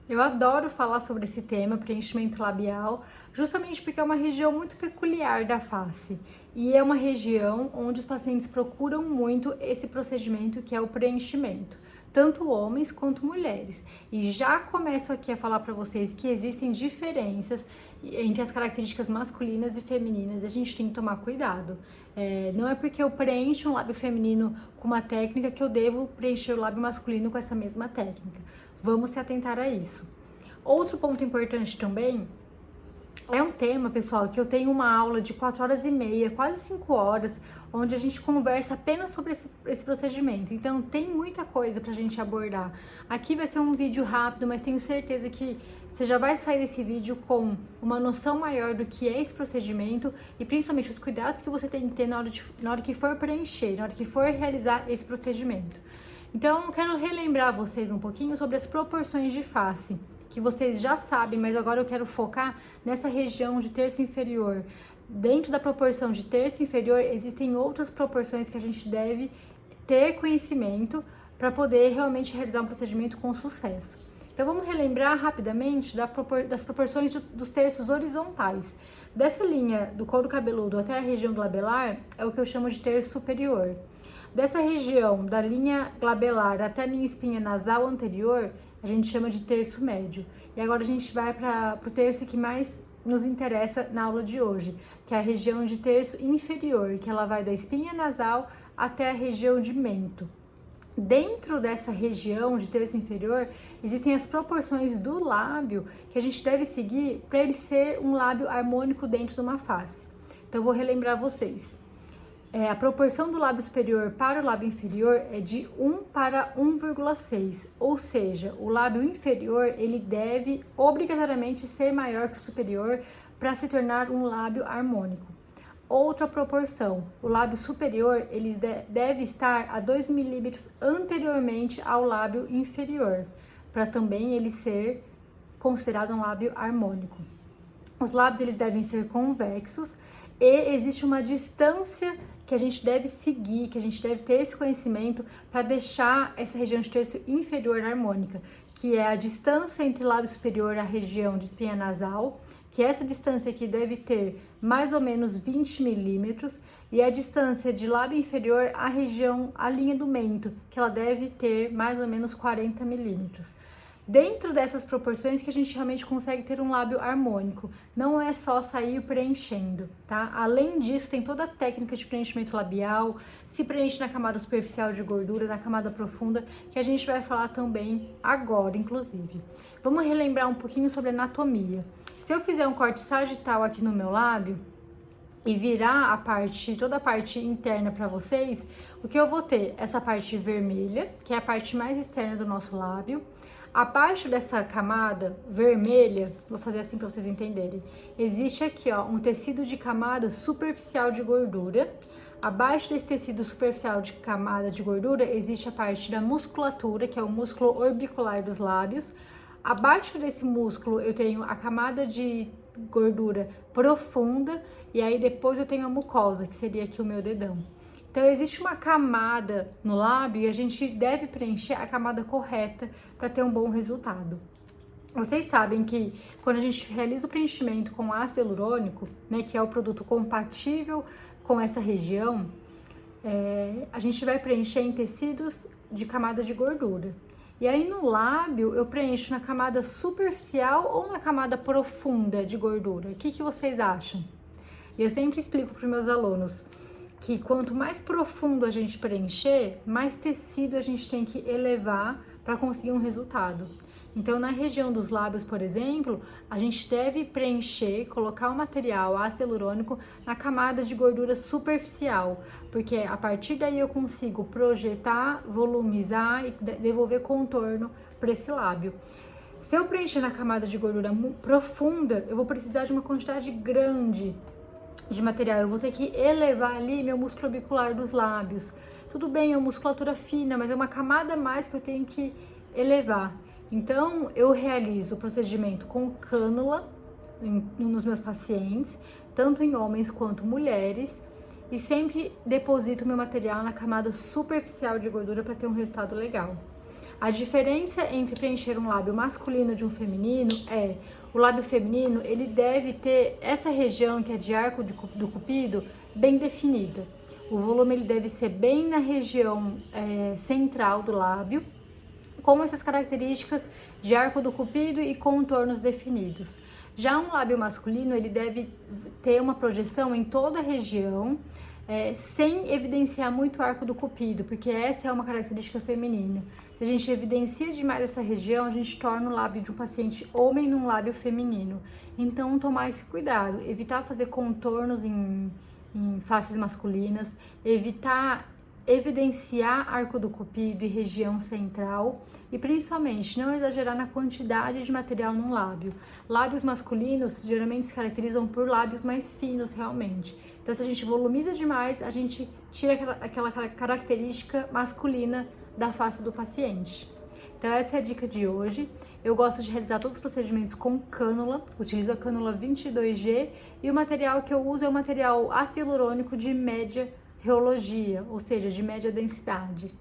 Eu adoro falar sobre esse tema, preenchimento labial, justamente porque é uma região muito peculiar da face e é uma região onde os pacientes procuram muito esse procedimento que é o preenchimento, tanto homens quanto mulheres. E já começo aqui a falar para vocês que existem diferenças entre as características masculinas e femininas e a gente tem que tomar cuidado. Não é porque eu preencho um lábio feminino com uma técnica que eu devo preencher o lábio masculino com essa mesma técnica. Vamos se atentar a isso. Outro ponto importante também é um tema, pessoal, que eu tenho uma aula de 4 horas e meia, quase 5 horas, onde a gente conversa apenas sobre esse procedimento. Então, tem muita coisa pra gente abordar. Aqui vai ser um vídeo rápido, mas tenho certeza que você já vai sair desse vídeo com uma noção maior do que é esse procedimento e principalmente os cuidados que você tem que ter na hora que for preencher, na hora que for realizar esse procedimento. Então, eu quero relembrar vocês um pouquinho sobre as proporções de face, que vocês já sabem, mas agora eu quero focar nessa região de terço inferior. Dentro da proporção de terço inferior, existem outras proporções que a gente deve ter conhecimento para poder realmente realizar um procedimento com sucesso. Então, vamos relembrar rapidamente das proporções dos terços horizontais. Dessa linha do couro cabeludo até a região glabelar, é o que eu chamo de terço superior. Dessa região, da linha glabelar até a minha espinha nasal anterior, a gente chama de terço médio. E agora a gente vai para o terço que mais nos interessa na aula de hoje, que é a região de terço inferior, que ela vai da espinha nasal até a região de mento. Dentro dessa região de terço inferior, existem as proporções do lábio que a gente deve seguir para ele ser um lábio harmônico dentro de uma face. Então, eu vou relembrar vocês. A proporção do lábio superior para o lábio inferior é de 1 para 1,6, ou seja, o lábio inferior ele deve obrigatoriamente ser maior que o superior para se tornar um lábio harmônico. Outra proporção, o lábio superior ele deve estar a 2 milímetros anteriormente ao lábio inferior, para também ele ser considerado um lábio harmônico. Os lábios eles devem ser convexos e existe uma distância que a gente deve seguir, que a gente deve ter esse conhecimento para deixar essa região de terço inferior harmônica, que é a distância entre o lábio superior e a região de espinha nasal, que essa distância aqui deve ter mais ou menos 20 milímetros, e a distância de lábio inferior à região, à linha do mento, que ela deve ter mais ou menos 40 milímetros. Dentro dessas proporções que a gente realmente consegue ter um lábio harmônico, não é só sair preenchendo, tá? Além disso, tem toda a técnica de preenchimento labial, se preenche na camada superficial de gordura, na camada profunda, que a gente vai falar também agora, inclusive. Vamos relembrar um pouquinho sobre anatomia. Se eu fizer um corte sagital aqui no meu lábio e virar toda a parte interna para vocês, o que eu vou ter? Essa parte vermelha, que é a parte mais externa do nosso lábio. Abaixo dessa camada vermelha, vou fazer assim para vocês entenderem, existe aqui ó, um tecido de camada superficial de gordura. Abaixo desse tecido superficial de camada de gordura, existe a parte da musculatura, que é o músculo orbicular dos lábios. Abaixo desse músculo, eu tenho a camada de gordura profunda, e aí depois eu tenho a mucosa, que seria aqui o meu dedão. Então, existe uma camada no lábio e a gente deve preencher a camada correta para ter um bom resultado. Vocês sabem que quando a gente realiza o preenchimento com ácido hialurônico, né, que é o produto compatível com essa região, a gente vai preencher em tecidos de camada de gordura. E aí no lábio eu preencho na camada superficial ou na camada profunda de gordura? O que vocês acham? E eu sempre explico para os meus alunos que quanto mais profundo a gente preencher, mais tecido a gente tem que elevar para conseguir um resultado. Então, na região dos lábios, por exemplo, a gente deve preencher, colocar o material ácido hialurônico na camada de gordura superficial, porque a partir daí eu consigo projetar, volumizar e devolver contorno para esse lábio. Se eu preencher na camada de gordura profunda, eu vou precisar de uma quantidade grande de material, eu vou ter que elevar ali meu músculo orbicular dos lábios. Tudo bem, é uma musculatura fina, mas é uma camada a mais que eu tenho que elevar. Então, eu realizo o procedimento com cânula nos meus pacientes, tanto em homens quanto mulheres, e sempre deposito meu material na camada superficial de gordura para ter um resultado legal. A diferença entre preencher um lábio masculino de um feminino é o lábio feminino, ele deve ter essa região que é de arco do cupido bem definida. O volume ele deve ser bem na região central do lábio, com essas características de arco do cupido e contornos definidos. Já um lábio masculino, ele deve ter uma projeção em toda a região, sem evidenciar muito o arco do cupido, porque essa é uma característica feminina. Se a gente evidencia demais essa região, a gente torna o lábio de um paciente homem num lábio feminino. Então, tomar esse cuidado, evitar fazer contornos em faces masculinas, evitar evidenciar arco do cupido e região central e principalmente não exagerar na quantidade de material num lábio. Lábios masculinos geralmente se caracterizam por lábios mais finos realmente. Então se a gente volumiza demais, a gente tira aquela característica masculina da face do paciente. Então essa é a dica de hoje. Eu gosto de realizar todos os procedimentos com cânula, utilizo a cânula 22G e o material que eu uso é o material ácido hialurônico de média reologia, ou seja, de média densidade.